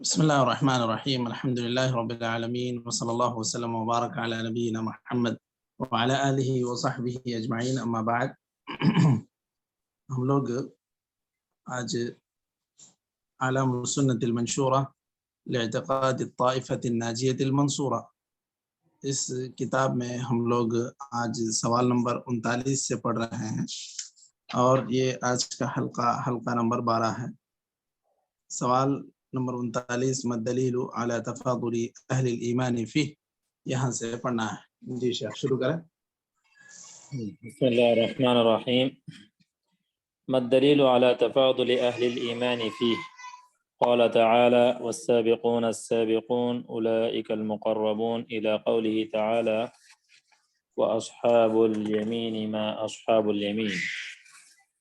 بسم الله الرحمن الرحيم الحمد لله رب العالمين وصلى الله وسلم وبارك على نبينا محمد وعلى آله وصحبه أجمعين أما بعد ہم لوگ آج علام السنة المنشورة لاعتقاد الطائفة الناجية المنصورة اس کتاب میں ہم لوگ آج سوال نمبر 39 سے پڑھ رہے ہیں اور یہ آج کا حلقہ نمبر 12 ہے۔ سوال نمبر 39 ما الدلیل علی تفاضل اہل الایمان فیہ، یہاں سے پڑھنا ہے۔ جی شیخ شروع کریں۔ بسم الله الرحمن الرحيم. ما الدليل على تفاضل أهل الإيمان فيه؟ قال تعالى: والسابقون السابقون أولئك المقربون، إلى قوله تعالى: وأصحاب اليمين ما أصحاب اليمين.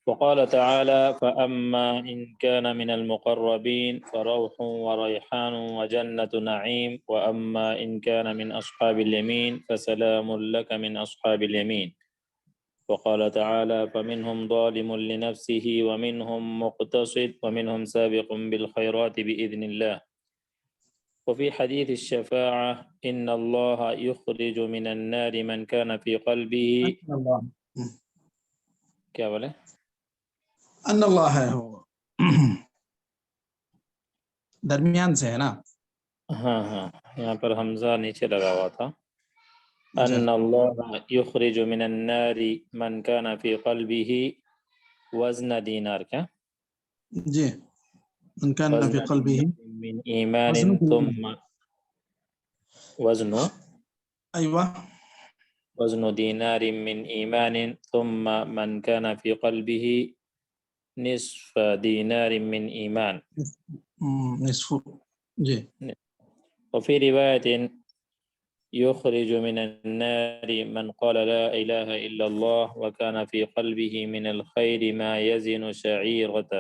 وقال تعالى: فأما إن كان من المقربين فروح وريحان وجنة نعيم، وأما إن كان من أصحاب اليمين فسلام لك من أصحاب اليمين. وقال تعالى: فمنهم ظالم لنفسه ومنهم مقتصد ومنهم سابق بالخيرات بإذن الله. وفي حديث الشفاعة: إن الله يخرج من النار من كان في قلبه کیا بولے ان اللہ ہے، وہ درمیان سے ہے نا؟ ہاں یہاں پر حمزہ نیچے لگا ہوا تھا۔ ان اللہ یخرج من النار من کان فی قلبه وزن دینار، کیا جی ان کان وزن فی قلبہ من ایمان ثم وزن ایوہ وزن دینار من ایمان ثم من کان فی قلبه نصف دینار من ایمان. نصف جی وفي رواية: يخرج من النار من قال لا إله إلا الله وكان في قلبه من الخير ما يزن شعيرة،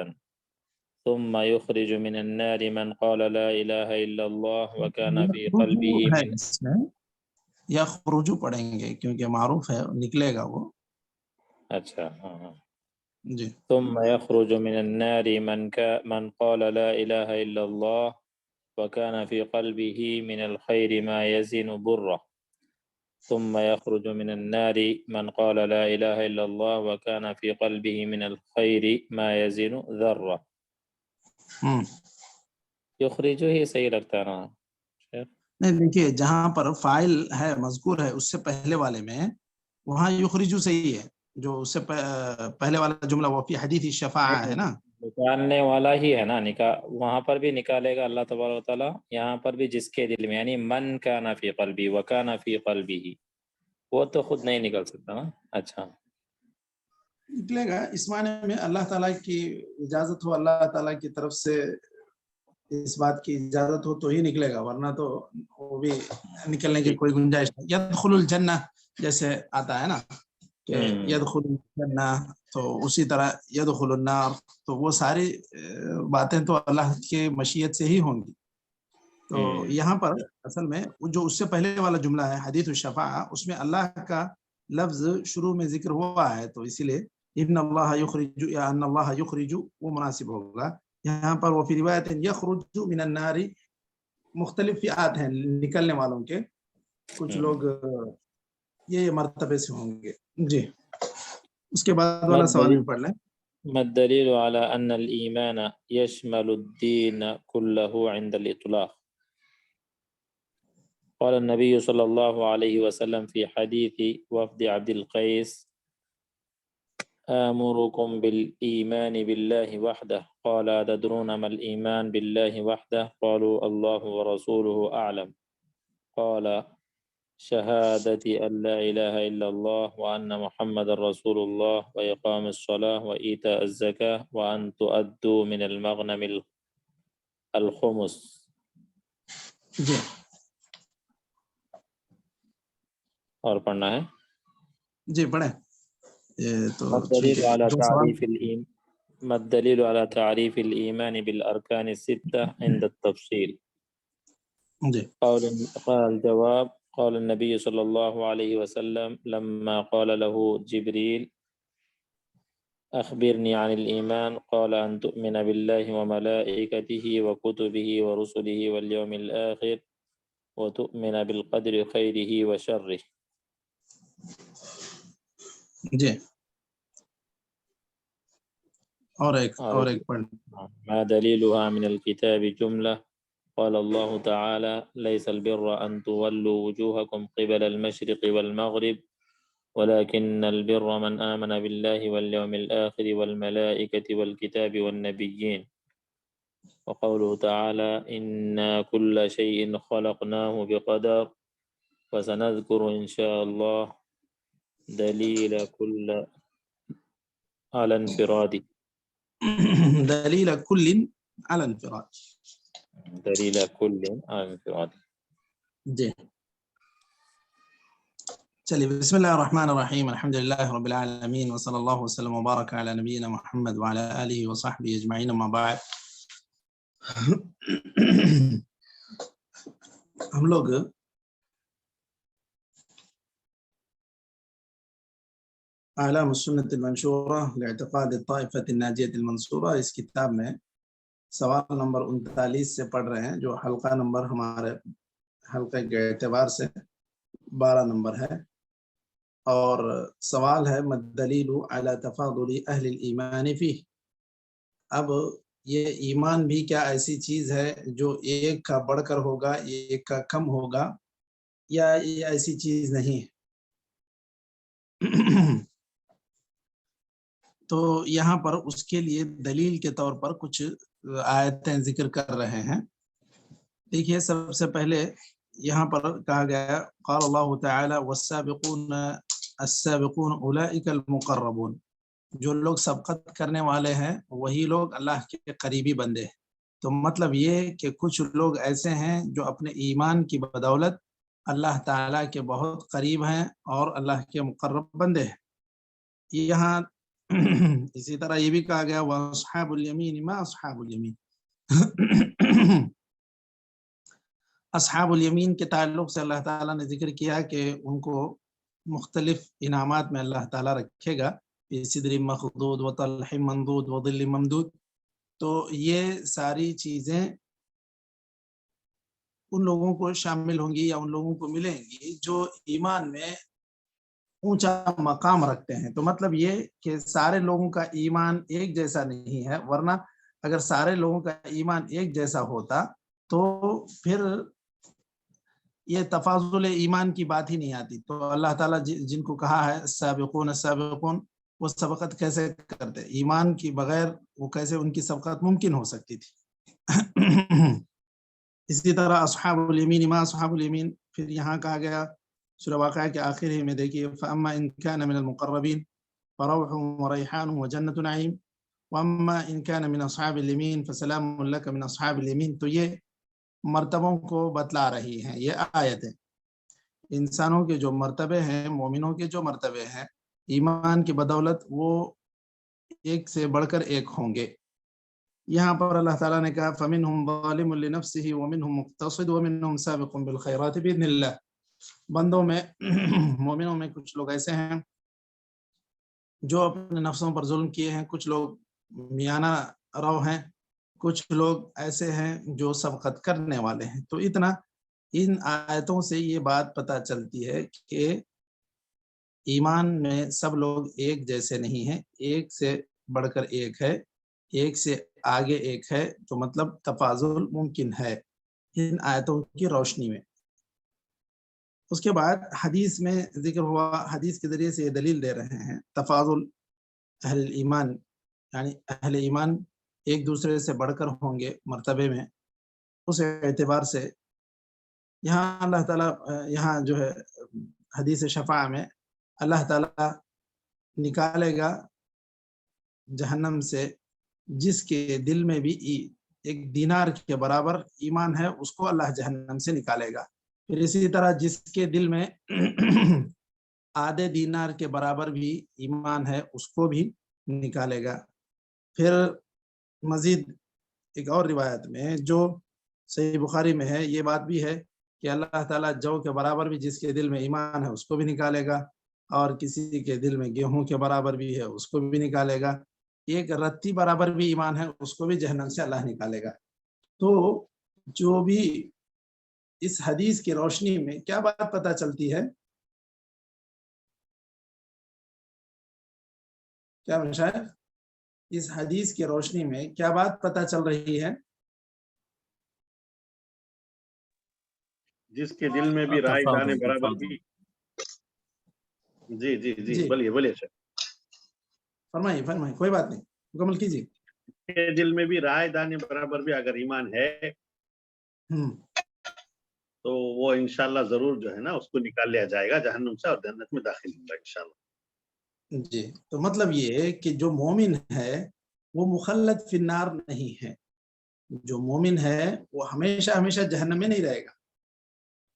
ثم يخرج من النار من قال لا إله إلا الله وكان في قلبه ہے، من اس میں یا خروجو پڑھیں گے کیونکہ معروف ہے، نکلے گا وہ۔ اچھا جی ثم يخرج من النار من قال لا إله إلا الله وكان في قلبه من الخير ما يزن برة، ثم يخرج من النار من قال لا إله إلا الله وكان في قلبه من الخير ما يزن ذرة. یخرجو ہی صحیح لگتا ہے نا؟ نہیں دیکھیے، جہاں پر فاعل ہے مذکور ہے اس سے پہلے والے میں، وہاں یخرجو صحیح ہے، جو اس سے پہلے والا جملہ وہ فی حدیث الشفاعہ ہے نا، نکالنے والا ہی ہے نا، وہاں پر بھی نکالے گا اللہ تبارک و تعالیٰ، یہاں پر بھی جس کے دل میں، یعنی من کان فی قلبی وکان فی قلبی، وہ تو خود نہیں نکل سکتا نا۔ اچھا نکلے گا اس معنی میں اللہ تعالیٰ کی اجازت ہو، اللہ تعالیٰ کی طرف سے اس بات کی اجازت ہو تو ہی نکلے گا، ورنہ تو وہ بھی نکلنے کی کوئی گنجائش نہیں۔ یدخل الجنہ جیسے آتا ہے نا کہ یدخل الجنہ، تو اسی طرح یدخل النار، تو وہ ساری باتیں تو اللہ کے مشیت سے ہی ہوں گی۔ تو یہاں پر اصل میں جو اس سے پہلے والا جملہ ہے حدیث الشفاعہ، اس میں اللہ کا لفظ شروع میں ذکر ہوا ہے، تو اسی لیے ان اللہ یخرج یا ان اللہ یخرج وہ مناسب ہوگا۔ یہاں پر وہ فی روایت یخرج من النار، مختلف فئات ہیں نکلنے والوں کے، کچھ لوگ یہ مرتبے سے ہوں گے۔ جی اس کے بعد والا سوال بھی پڑھ لیں۔ ما الدلیل على ان الایمان یشمل الدین كله عند الاطلاق؟ قال النبي صلى الله عليه وسلم في حديث وفد عبد القيس: آمركم بالإيمان بالله وحده. قال: تدرون ما الإيمان بالله وحده؟ قالوا: الله ورسوله أعلم. قال: شهادة أن لا إله إلا الله وأن محمد رسول الله وإقام الصلاة وإيتاء الزكاة وأن تؤدوا من المغنم الخمس. جی اور پڑھنا ہے؟ جی پڑھیں۔ ما الدليل على تعريف الإيمان بالأركان الستة عند التفصيل؟ قال الجواب: قال النبي صلى الله عليه وسلم لما قال له جبريل: أخبرني عن الإيمان قال أن تؤمن بالله وملائكته وكتبه ورسله واليوم الآخر وتؤمن بالقدر خيره وشره. جی اور ایک پڑھ. ما دليلها من الكتاب جملة قال الله تعالى ليس البر أن تولوا وجوهكم قبل المشرق والمغرب ولكن البر من آمن بالله واليوم الآخر والملائكة والكتاب والنبيين وقوله تعالى إنا كل شيء خلقناه بقدر وسنذكر إن شاء الله دليل كل على انفراد دلیل کل علی انفراد. دليل كل على انفراد. جی چلیے بسم اللہ الرحمن الرحیم الحمد للہ رب العالمین وصلی اللہ وسلم وبارک علی نبینا محمد وعلی آلہ وصحبہ اجمعین اما بعد. ہم لوگ اعلام السنة المنشورہ لاعتقاد الطائفة الناجیة المنصورہ اس کتاب میں سوال نمبر 39 سے پڑھ رہے ہیں، جو حلقہ نمبر ہمارے حلقے کے اعتبار سے 12 نمبر ہے، اور سوال ہے مدلیل علی تفاضل اہل الایمان فیہ. اب یہ ایمان بھی کیا ایسی چیز ہے جو ایک کا بڑھ کر ہوگا، ایک کا کم ہوگا، یا یہ ایسی چیز نہیں ہے؟ تو یہاں پر اس کے لیے دلیل کے طور پر کچھ آیتیں ذکر کر رہے ہیں. دیکھیے سب سے پہلے یہاں پر کہا گیا قال اللہ تعالی والسابقون السابقون اولئک المقربون، جو لوگ سبقت کرنے والے ہیں وہی لوگ اللہ کے قریبی بندے ہیں. تو مطلب یہ کہ کچھ لوگ ایسے ہیں جو اپنے ایمان کی بدولت اللہ تعالیٰ کے بہت قریب ہیں اور اللہ کے مقرب بندے ہیں. یہاں اسی طرح یہ بھی کہا گیا وَأَصْحَابُ الْيَمِينِ مَا أَصْحَابُ الْيَمِينِ. اصحاب الیمین کے تعلق سے اللہ تعالیٰ نے ذکر کیا کہ ان کو مختلف انعامات میں اللہ تعالیٰ رکھے گا، صدر مخضود وطلح منضود وظل ممدود. تو یہ ساری چیزیں ان لوگوں کو شامل ہوں گی یا ان لوگوں کو ملیں گی جو ایمان میں اونچا مقام رکھتے ہیں. تو مطلب یہ کہ سارے لوگوں کا ایمان ایک جیسا نہیں ہے، ورنہ اگر سارے لوگوں کا ایمان ایک جیسا ہوتا تو پھر یہ تفاضل ایمان کی بات ہی نہیں آتی. تو اللہ تعالیٰ جن کو کہا ہے سابقون السابقون، وہ سبقت کیسے کرتے؟ ایمان کی بغیر وہ کیسے ان کی سبقت ممکن ہو سکتی تھی؟ اسی طرح اصحاب الیمین ما اصحاب الیمین، پھر یہاں کہا گیا سورہ واقعہ کے آخر ہی میں دیکھیے فاما ان كان من المقربین فروح وریحان وجنۃ نعیم واما ان كان من اصحاب الیمین فسلام لك من اصحاب الیمین. تو یہ مرتبوں کو بتلا رہی ہیں یہ آیتیں. انسانوں کے جو مرتبے ہیں، مومنوں کے جو مرتبے ہیں ایمان کی بدولت، وہ ایک سے بڑھ کر ایک ہوں گے. یہاں پر اللہ تعالیٰ نے کہا فَمِنْهُمْ ظَالِمٌ لِنَفْسِهِ وَمِنْهُمْ مُقْتَصِدٌ وَمِنْهُمْ سَابِقٌ بِالْخَيْرَاتِ بِإِذْنِ اللَّهِ. بندوں میں مومنوں میں کچھ لوگ ایسے ہیں جو اپنے نفسوں پر ظلم کیے ہیں، کچھ لوگ میانہ رو ہیں، کچھ لوگ ایسے ہیں جو سبقت کرنے والے ہیں. تو اتنا ان آیتوں سے یہ بات پتہ چلتی ہے کہ ایمان میں سب لوگ ایک جیسے نہیں ہیں، ایک سے بڑھ کر ایک ہے، ایک سے آگے ایک ہے. تو مطلب تفاضل ممکن ہے ان آیتوں کی روشنی میں. اس کے بعد حدیث میں ذکر ہوا، حدیث کے ذریعے سے یہ دلیل دے رہے ہیں تفاضل اہل ایمان، یعنی اہل ایمان ایک دوسرے سے بڑھ کر ہوں گے مرتبے میں. اس اعتبار سے یہاں اللہ تعالیٰ یہاں جو ہے حدیث شفاعہ میں اللہ تعالیٰ نکالے گا جہنم سے جس کے دل میں بھی ایک دینار کے برابر ایمان ہے، اس کو اللہ جہنم سے نکالے گا. پھر اسی طرح جس کے دل میں آدھے دینار کے برابر بھی ایمان ہے، اس کو بھی نکالے گا. پھر مزید ایک اور روایت میں جو صحیح بخاری میں ہے یہ بات بھی ہے کہ اللہ تعالیٰ جو کے برابر بھی جس کے دل میں ایمان ہے اس کو بھی نکالے گا. اور کسی کے دل میں گیہوں کے برابر بھی ہے اس کو بھی نکالے گا، ایک رتی برابر بھی ایمان ہے اس کو بھی جہنم سے اللہ نکالے گا۔ تو جو بھی اس حدیث کی روشنی میں کیا بات پتہ چلتی ہے؟ کیا مشاہد اس حدیث کی روشنی میں کیا بات پتہ چل رہی ہے؟ جس کے دل میں بھی رائے دانے برابر بھی، جی جی جی بولیے بولیے سر، فرمائیے فرمائیے، کوئی بات نہیں، مکمل کیجیے۔ کے دل میں بھی رائے دانے برابر بھی اگر ایمان ہے تو وہ انشاءاللہ ضرور جو ہے نا اس کو نکال لیا جائے گا جہنم سے اور جنت میں داخل ہوگا انشاءاللہ۔ جی، تو مطلب یہ ہے کہ جو مومن ہے وہ مخلد فی النار نہیں ہے، جو مومن ہے وہ ہمیشہ ہمیشہ جہنم میں نہیں رہے گا۔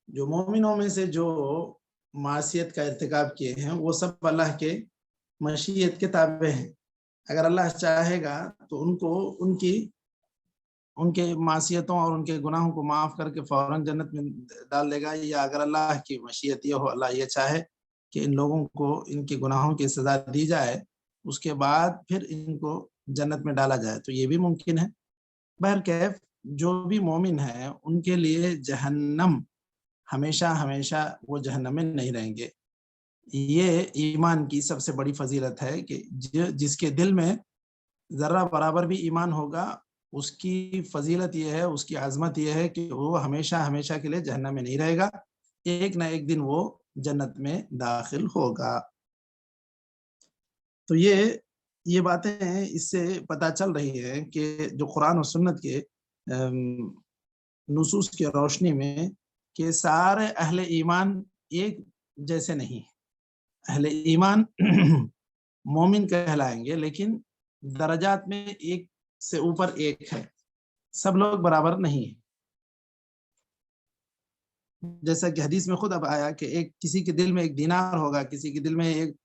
جو مومنوں میں سے جو معصیت کا ارتکاب کیے ہیں وہ سب اللہ کے مشیت کے تابع ہیں، اگر اللہ چاہے گا تو ان کو ان کے معصیتوں اور ان کے گناہوں کو معاف کر کے فوراً جنت میں ڈال دے گا، یا اگر اللہ کی مشیت یہ ہو، اللہ یہ چاہے کہ ان لوگوں کو ان کے گناہوں کی سزا دی جائے اس کے بعد پھر ان کو جنت میں ڈالا جائے، تو یہ بھی ممکن ہے۔ بہرکیف جو بھی مومن ہے ان کے لیے جہنم ہمیشہ ہمیشہ وہ جہنم میں نہیں رہیں گے۔ یہ ایمان کی سب سے بڑی فضیلت ہے کہ جس کے دل میں ذرہ برابر بھی ایمان ہوگا اس کی فضیلت یہ ہے، اس کی عظمت یہ ہے کہ وہ ہمیشہ ہمیشہ کے لیے جہنم میں نہیں رہے گا، ایک نہ ایک دن وہ جنت میں داخل ہوگا۔ تو یہ باتیں اس سے پتہ چل رہی ہے کہ جو قرآن و سنت کے نصوص کی روشنی میں کہ سارے اہل ایمان ایک جیسے نہیں، اہل ایمان مومن کہلائیں گے لیکن درجات میں ایک سے اوپر ایک ہے، سب لوگ برابر نہیں ہیں۔ جیسا کہ حدیث میں خود اب آیا کہ کسی کے دل میں ایک دینار ہوگا، کسی کے دل میں ایک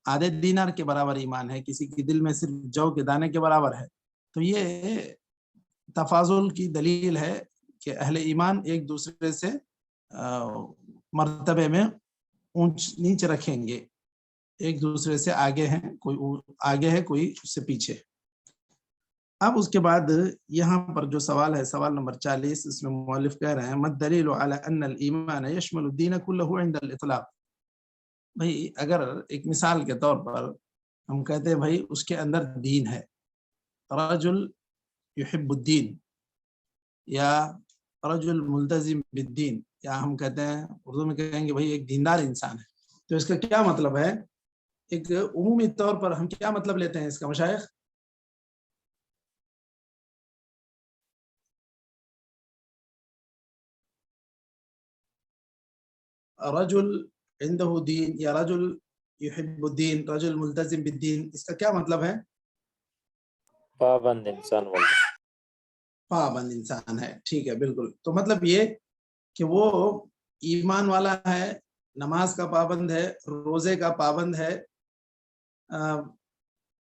آدھے دینار کے برابر ایمان ہے، کسی کے دل میں صرف جو کے دانے کے برابر ہے۔ تو یہ تفاضل کی دلیل ہے کہ اہل ایمان ایک دوسرے سے مرتبے میں اونچ نیچ رکھیں گے، ایک دوسرے سے آگے ہیں، کوئی آگے ہے کوئی اس سے پیچھے۔ اب اس کے بعد یہاں پر جو سوال ہے، سوال نمبر 40، اس میں مؤلف کہہ رہے ہیں مَا الدَّلِيلُ عَلَىٰ أَنَّ الْإِيمَانَ يَشْمَلُ الدِّينَ كُلَّهُ عِنْدَ الْإِطْلَاقِ۔ بھئی اگر ایک مثال کے طور پر ہم کہتے ہیں بھئی اس کے اندر دین ہے، رجل یحب الدین یا رجل ملتزم بالدین، یا ہم کہتے ہیں اردو میں کہیں گے بھئی ایک دیندار انسان ہے، تو اس کا کیا مطلب ہے؟ ایک عمومی طور پر ہم کیا مطلب لیتے ہیں اس کا مشائخ؟ رجل عنده دین یا رجل یحب الدین، رجل ملتزم بالدین، اس کا کیا مطلب ہے؟ پابند انسان والے، پابند انسان ہے، ٹھیک ہے بالکل۔ تو مطلب یہ کہ وہ ایمان والا ہے، نماز کا پابند ہے، روزے کا پابند ہے،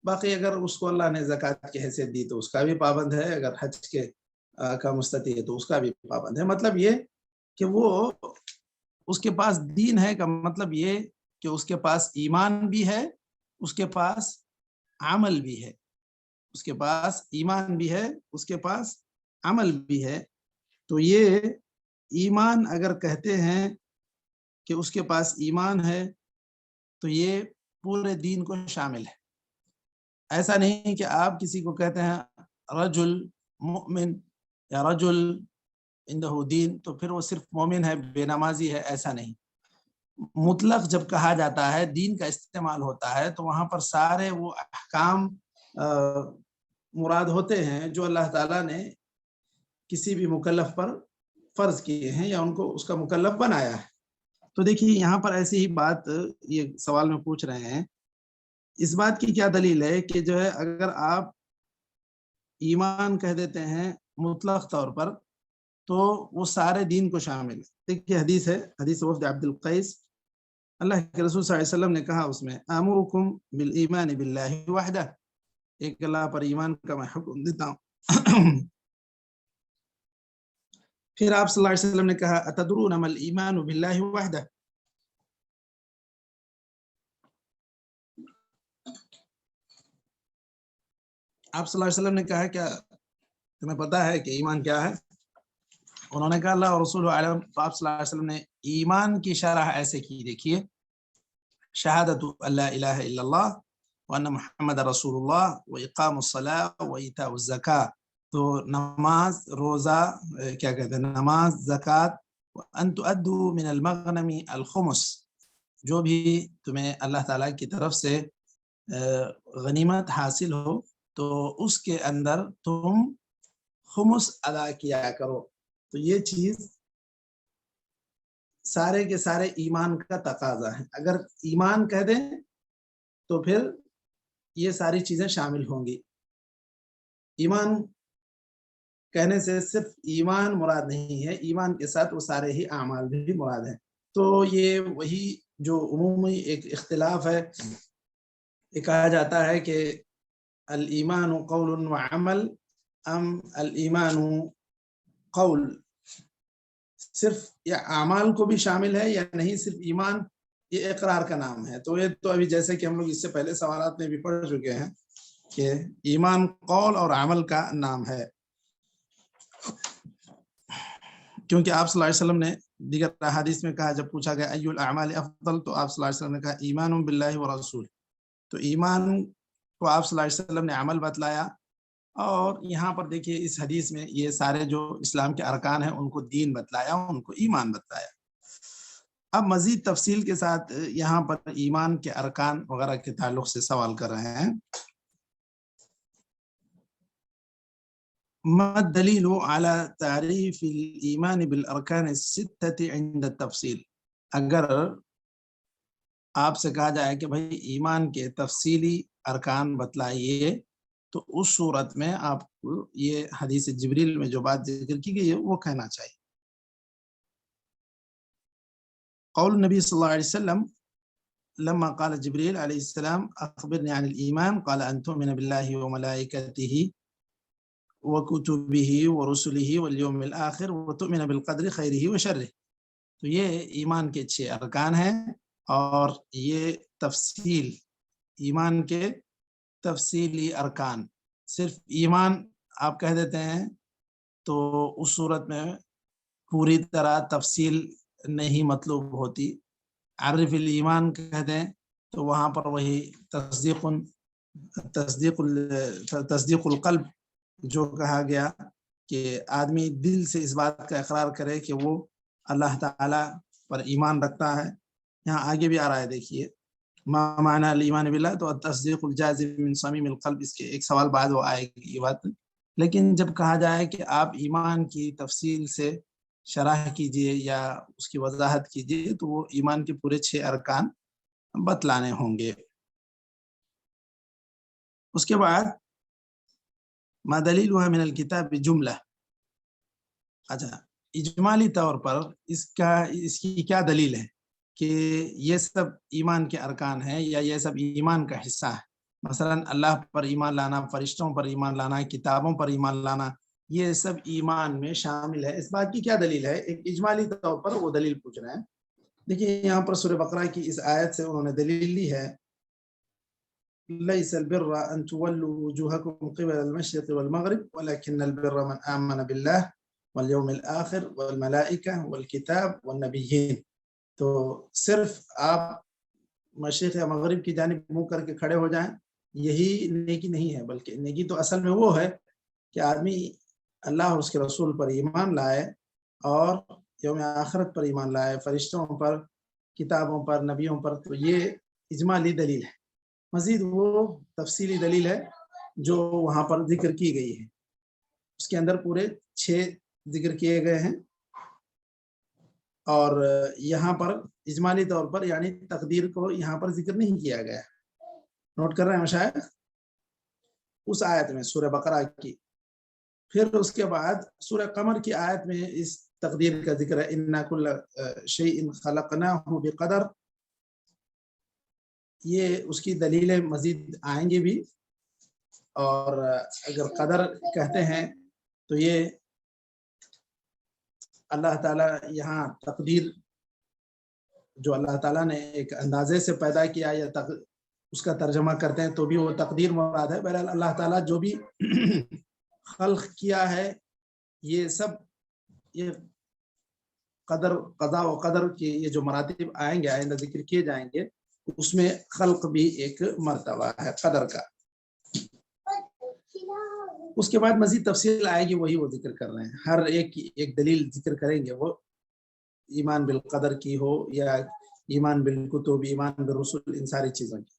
باقی اگر اس کو اللہ نے زکوٰۃ کی حیثیت دی تو اس کا بھی پابند ہے، اگر حج کے کا مستطیع ہے تو اس کا بھی پابند ہے۔ مطلب یہ کہ وہ اس کے پاس دین ہے کا مطلب یہ کہ اس کے پاس ایمان بھی ہے، اس کے پاس عمل بھی ہے، اس کے پاس ایمان بھی ہے، اس کے پاس عمل بھی ہے۔ تو یہ ایمان اگر کہتے ہیں کہ اس کے پاس ایمان ہے تو یہ پورے دین کو شامل ہے۔ ایسا نہیں کہ آپ کسی کو کہتے ہیں رجل مؤمن یا رجل عنده دین تو پھر وہ صرف مومن ہے، بے نمازی ہے، ایسا نہیں۔ مطلق جب کہا جاتا ہے، دین کا استعمال ہوتا ہے تو وہاں پر سارے وہ احکام مراد ہوتے ہیں جو اللہ تعالیٰ نے کسی بھی مکلف پر فرض کیے ہیں یا ان کو اس کا مکلف بنایا ہے۔ تو دیکھیے یہاں پر ایسی ہی بات یہ سوال میں پوچھ رہے ہیں، اس بات کی کیا دلیل ہے کہ جو ہے اگر آپ ایمان کہہ دیتے ہیں مطلق طور پر تو وہ سارے دین کو شامل ہے۔ دیکھیے حدیث ہے، حدیث وفد عبد القیس، اللہ کے رسول صلی اللہ علیہ وسلم نے کہا اس میں آمرکم بالایمان باللہ وحدہ، ایک اللہ پر ایمان کا میں حکم دیتا ہوں۔ پھر آپ صلی اللہ علیہ وسلم نے کہا اتدرون ما الایمان باللہ وحدہ، آپ صلی اللہ علیہ وسلم نے کہا کیا تمہیں پتا ہے کہ ایمان کیا ہے؟ انہوں نے کہا اللہ اور رسول عالم. تو آپ صلی اللہ علیہ وسلم نے ایمان کی شرح ایسے کی، دیکھیے، شہادت اللہ الہ الا اللہ وان محمد رسول اللہ واقام الصلاۃ وایتاء الزکاۃ. تو نماز، روزہ، کیا کہتے ہیں، نماز، زکوٰۃ، وان تؤدوا من المغنم الخمس، جو بھی تمہیں اللہ تعالیٰ کی طرف سے غنیمت حاصل ہو تو اس کے اندر تم خمس ادا کیا کرو. تو یہ چیز سارے کے سارے ایمان کا تقاضا ہے. اگر ایمان کہہ دیں تو پھر یہ ساری چیزیں شامل ہوں گی. ایمان کہنے سے صرف ایمان مراد نہیں ہے، ایمان کے ساتھ وہ سارے ہی اعمال بھی مراد ہیں. تو یہ وہی جو عمومی ایک اختلاف ہے، یہ کہا جاتا ہے کہ الایمان قول وعمل ام الایمان قول، صرف یہ اعمال کو بھی شامل ہے یا نہیں، صرف ایمان یہ اقرار کا نام ہے. تو یہ تو ابھی جیسے کہ ہم لوگ اس سے پہلے سوالات میں بھی پڑھ چکے ہیں کہ ایمان قول اور عمل کا نام ہے، کیونکہ آپ صلی اللہ علیہ وسلم نے دیگر احادیث میں کہا، جب پوچھا گیا ای الاعمال افضل، تو آپ صلی اللہ علیہ وسلم نے کہا ایمان باللہ ورسول. تو ایمان کو آپ صلی اللہ علیہ وسلم نے عمل بتلایا. اور یہاں پر دیکھیے اس حدیث میں یہ سارے جو اسلام کے ارکان ہیں ان کو دین بتلایا، ان کو ایمان بتلایا. اب مزید تفصیل کے ساتھ یہاں پر ایمان کے ارکان وغیرہ کے تعلق سے سوال کر رہے ہیں. ما الدلیل علی تعریف الایمان بالارکان الستة عند التفصیل. اگر آپ سے کہا جائے کہ بھائی ایمان کے تفصیلی ارکان بتلائیے، تو اس صورت میں آپ کو یہ حدیث جبریل میں جو بات ذکر کی گئی ہے وہ کہنا چاہیے. قول النبی صلی اللہ علیہ وسلم لما قال جبریل علیہ السلام اخبرنی عن الایمان قال ان تؤمن باللہ وملائکتہ وکتبہ ورسلہ والیوم الآخر وتؤمن بالقدر خیرہ وشرہ. تو یہ ایمان کے 6 ارکان ہیں، اور یہ تفصیل ایمان کے تفصیلی ارکان. صرف ایمان آپ کہہ دیتے ہیں تو اس صورت میں پوری طرح تفصیل نہیں مطلوب ہوتی. عرف الایمان کہہ دیں تو وہاں پر وہی تصدیق القلب جو کہا گیا کہ آدمی دل سے اس بات کا اقرار کرے کہ وہ اللہ تعالیٰ پر ایمان رکھتا ہے. یہاں آگے بھی آ رہا ہے، دیکھیے ما معنی الایمان باللہ، تو تصدیق الجازم من صمیم القلب، اس کے ایک سوال بعد وہ آئے گی یہ بات. لیکن جب کہا جائے کہ آپ ایمان کی تفصیل سے شرح کیجئے یا اس کی وضاحت کیجئے، تو وہ ایمان کے پورے 6 ارکان بتلانے ہوں گے. اس کے بعد ما دلیلها من الکتاب جملہ. اچھا، اجمالی طور پر اس کی کیا دلیل ہے کہ یہ سب ایمان کے ارکان ہیں یا یہ سب ایمان کا حصہ ہے؟ مثلا اللہ پر ایمان لانا، فرشتوں پر ایمان لانا، کتابوں پر ایمان لانا، یہ سب ایمان میں شامل ہے. اس بات کی کیا دلیل ہے؟ ایک اجمالی طور پر وہ دلیل پوچھ رہے ہیں. دیکھیے یہاں پر سورہ بقرہ کی اس آیت سے انہوں نے دلیل لی ہے، لیس البر ان تولوا وجوهكم قبل المشرق والمغرب ولكن البر من آمن بالله والیوم الآخر والملائکہ والکتاب والنبیین. تو صرف آپ مشرق یا مغرب کی جانب منہ کر کے کھڑے ہو جائیں یہی نیکی نہیں ہے، بلکہ نیکی تو اصل میں وہ ہے کہ آدمی اللہ اور اس کے رسول پر ایمان لائے اور یوم آخرت پر ایمان لائے، فرشتوں پر، کتابوں پر، نبیوں پر. تو یہ اجمالی دلیل ہے. مزید وہ تفصیلی دلیل ہے جو وہاں پر ذکر کی گئی ہے، اس کے اندر پورے 6 ذکر کیے گئے ہیں. اور یہاں پر اجمالی طور پر یعنی تقدیر کو یہاں پر ذکر نہیں کیا گیا. نوٹ کر رہے ہیں مشائخ؟ اس آیت میں سورہ بقرہ کی. پھر اس کے بعد سورہ قمر کی آیت میں اس تقدیر کا ذکر ہے، اِنَّا كُلَّ شَيْءٍ خَلَقْنَاهُ بِقَدَرٍ. یہ اس کی دلیلیں مزید آئیں گی بھی. اور اگر قدر کہتے ہیں تو یہ اللہ تعالیٰ یہاں تقدیر جو اللہ تعالیٰ نے ایک اندازے سے پیدا کیا اس کا ترجمہ کرتے ہیں تو بھی وہ تقدیر مراد ہے. بہرحال اللہ تعالیٰ جو بھی خلق کیا ہے یہ سب یہ قضاء و قدر کے یہ جو مراتب آئیں گے آئندہ ذکر کیے جائیں گے اس میں خلق بھی ایک مرتبہ ہے قدر کا. اس کے بعد مزید تفصیل آئے گی وہی وہ ذکر کر رہے ہیں. ہر ایک کی ایک دلیل ذکر کریں گے وہ ایمان بالقدر کی ہو یا ایمان بالکتب ایمان بالرسل ان ساری چیزوں کی.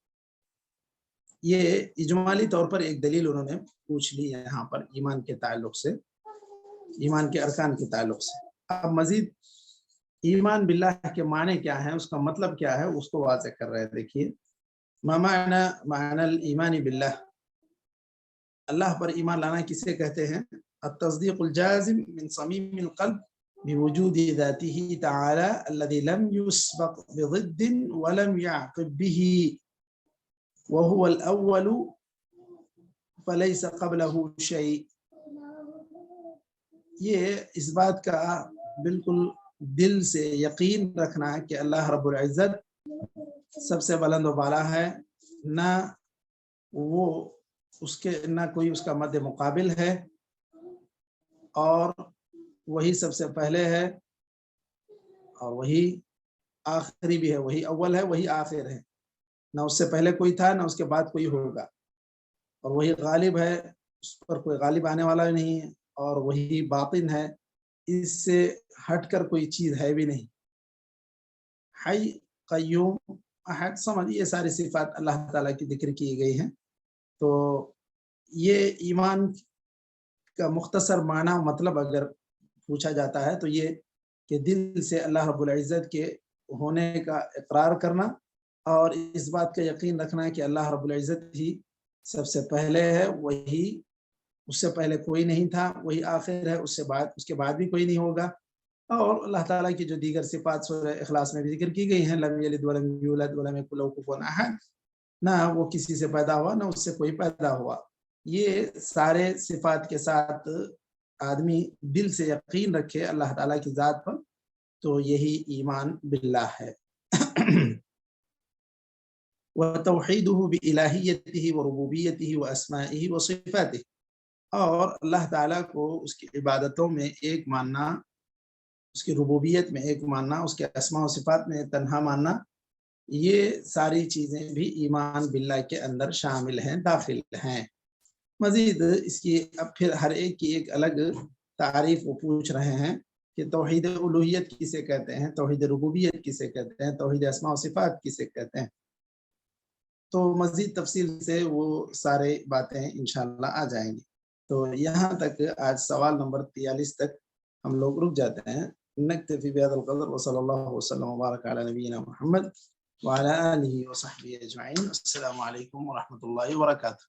یہ اجمالی طور پر ایک دلیل انہوں نے پوچھ لی یہاں پر ایمان کے تعلق سے ایمان کے ارکان کے تعلق سے. اب مزید ایمان باللہ کے معنی کیا ہے اس کا مطلب کیا ہے اس کو واضح کر رہے ہیں. دیکھیے ما معنی الایمان باللہ اللہ پر ایمان لانا کسے کہتے ہیں؟ التصدیق الجازم من صمیم القلب بوجود ذاته تعالی الذي لم يسبق بضد ولم يعقب به وهو الاول فليس قبله شيء. یہ اس بات کا بالکل دل سے یقین رکھنا ہے کہ اللہ رب العزت سب سے بلند و بالا ہے, نہ وہ اس کے نہ کوئی اس کا مد مقابل ہے, اور وہی سب سے پہلے ہے اور وہی آخری بھی ہے, وہی اول ہے وہی آخر ہے, نہ اس سے پہلے کوئی تھا نہ اس کے بعد کوئی ہوگا, اور وہی غالب ہے اس پر کوئی غالب آنے والا نہیں ہے, اور وہی باطن ہے اس سے ہٹ کر کوئی چیز ہے بھی نہیں. حی قیوم احد سمجھ یہ ساری صفات اللہ تعالیٰ کی ذکر کی گئی ہیں. تو یہ ایمان کا مختصر معنی و مطلب اگر پوچھا جاتا ہے تو یہ کہ دل سے اللہ رب العزت کے ہونے کا اقرار کرنا اور اس بات کا یقین رکھنا کہ اللہ رب العزت ہی سب سے پہلے ہے, وہی اس سے پہلے کوئی نہیں تھا, وہی آخر ہے اس کے بعد بھی کوئی نہیں ہوگا. اور اللہ تعالیٰ کی جو دیگر صفات سورہ اخلاص میں بھی ذکر کی گئی ہیں, لم یلد ولم یولد ولم یکن لہ کفوا احد, نہ وہ کسی سے پیدا ہوا نہ اس سے کوئی پیدا ہوا. یہ سارے صفات کے ساتھ آدمی دل سے یقین رکھے اللہ تعالیٰ کی ذات پر تو یہی ایمان باللہ ہے. وَتَوْحِيدُهُ بِإِلَٰهِيَّتِهِ وَرُبُوبِيَّتِهِ وَأَسْمَائِهِ وَصِفَاتِهِ, اور اللہ تعالیٰ کو اس کی عبادتوں میں ایک ماننا, اس کی ربوبیت میں ایک ماننا, اس کے اسماء و صفات میں تنہا ماننا, یہ ساری چیزیں بھی ایمان باللہ کے اندر شامل ہیں, داخل ہیں. مزید اس کی اب پھر ہر ایک کی ایک الگ تعریف وہ پوچھ رہے ہیں کہ توحید الوہیت کسے کہتے ہیں, توحید ربوبیت کسے کہتے ہیں, توحید اسماء و صفات کسے کہتے ہیں. تو مزید تفصیل سے وہ سارے باتیں انشاءاللہ آ جائیں گی. تو یہاں تک آج سوال نمبر 43 تک ہم لوگ رک جاتے ہیں. نکتفی بہذا القدر وصلی اللہ وسلم وبارک علی نبینا محمد وعلی آلہ وصحبہ اجمعین. السلام علیکم ورحمۃ اللہ وبرکاتہ.